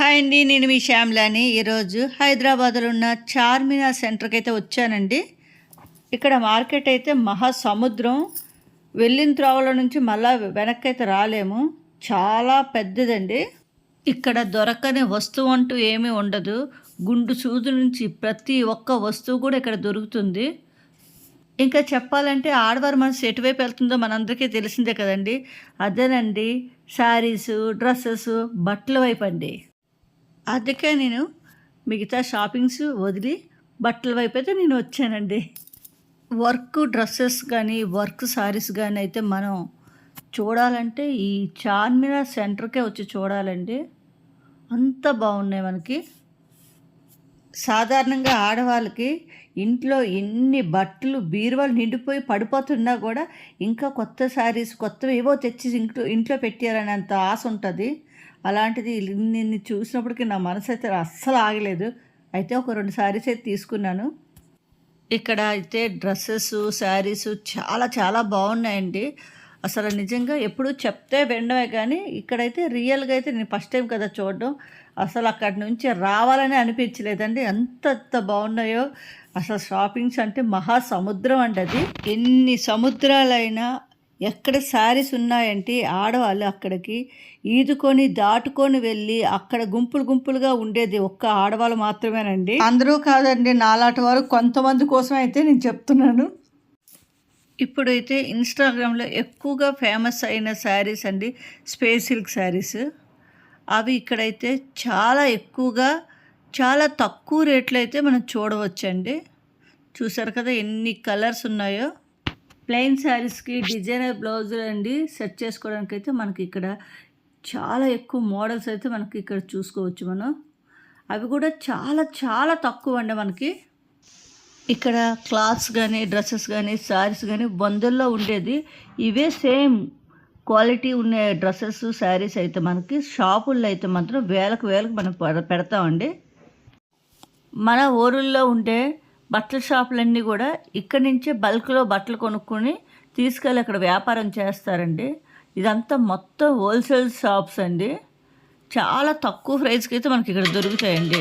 Hi అండి, నేను మీ శ్యామ్లాని. ఈరోజు హైదరాబాద్లో ఉన్న చార్మినార్ సెంటర్కి అయితే వచ్చానండి. ఇక్కడ మార్కెట్ అయితే మహాసముద్రం. వెళ్ళిన త్రోవల నుంచి మళ్ళా వెనక్కి అయితే రాలేము. చాలా పెద్దదండి. ఇక్కడ దొరకని వస్తువు అంటూ ఏమీ ఉండదు. గుండు సూదు నుంచి ప్రతి ఒక్క వస్తువు కూడా ఇక్కడ దొరుకుతుంది. ఇంకా చెప్పాలంటే ఆడవారు మనసు ఎటువైపు వెళ్తుందో మనందరికీ తెలిసిందే కదండి. అదేనండి, శారీసు, డ్రెస్సెస్, బట్టల వైపు అండి. అందుకే నేను మిగతా షాపింగ్స్ వదిలి బట్టల వైపు అయితే నేను వచ్చానండి. వర్క్ డ్రెస్సెస్ కానీ వర్క్ శారీస్ కానీ అయితే మనం చూడాలంటే ఈ చార్మినార్ సెంటర్కే వచ్చి చూడాలండి. అంత బాగున్నాయి మనకి. సాధారణంగా ఆడవాళ్ళకి ఇంట్లో ఎన్ని బట్టలు బీరువాలు నిండిపోయి పడిపోతున్నా కూడా ఇంకా కొత్త శారీస్ కొత్తవి ఏవో తెచ్చి ఇంట్లో పెట్టారని అంత ఆశ ఉంటుంది. అలాంటిది నిన్ను చూసినప్పటికీ నా మనసు అయితే అస్సలు ఆగలేదు. అయితే ఒక 2 శారీస్ అయితే తీసుకున్నాను. ఇక్కడ అయితే డ్రెస్సెస్, శారీస్ చాలా చాలా బాగున్నాయండి. అసలు నిజంగా ఎప్పుడు చెప్తే వినడమే కానీ ఇక్కడైతే రియల్గా అయితే నేను ఫస్ట్ టైం కదా చూడడం. అసలు అక్కడి నుంచి రావాలని అనిపించలేదండి. ఎంత బాగున్నాయో. అసలు షాపింగ్స్ అంటే మహాసముద్రం అండి అది. ఎన్ని సముద్రాలైనా ఎక్కడ శారీస్ ఉన్నాయంటే ఆడవాళ్ళు అక్కడికి ఈదుకొని దాటుకొని వెళ్ళి అక్కడ గుంపులుగా ఉండేది ఒక్క ఆడవాళ్ళు మాత్రమేనండి. అందరూ కాదండి, నాలాంటి వారు కొంతమంది కోసం అయితే నేను చెప్తున్నాను. ఇప్పుడైతే ఇన్స్టాగ్రామ్లో ఎక్కువగా ఫేమస్ అయిన శారీస్ అండి స్పేస్ సిల్క్ శారీస్. అవి ఇక్కడైతే చాలా ఎక్కువగా చాలా తక్కువ రేట్లో అయితే మనం చూడవచ్చండి. చూసారు కదా ఎన్ని కలర్స్ ఉన్నాయో. ప్లెయిన్ శారీస్కి డిజైనర్ బ్లౌజులు అండి సెట్ చేసుకోవడానికి అయితే మనకి ఇక్కడ చాలా ఎక్కువ మోడల్స్ అయితే మనకి ఇక్కడ చూసుకోవచ్చు మనం. అవి కూడా చాలా చాలా తక్కువ అండి మనకి. ఇక్కడ క్లాత్స్ కానీ డ్రెస్సెస్ కానీ శారీస్ కానీ వందల్లో ఉండేది. ఇవే సేమ్ క్వాలిటీ ఉన్న డ్రెస్సెస్ శారీస్ అయితే మనకి షాపుల్లో అయితే మాత్రం వేలకు మనం పెడతామండి. మన ఊరుల్లో ఉండే బట్టల షాపులన్నీ కూడా ఇక్కడి నుంచే బల్క్లో బట్టలు కొనుక్కొని తీసుకెళ్ళి అక్కడ వ్యాపారం చేస్తారండి. ఇదంతా మొత్తం హోల్సేల్ షాప్స్ అండి. చాలా తక్కువ ప్రైస్కి అయితే మనకి ఇక్కడ దొరుకుతాయండి.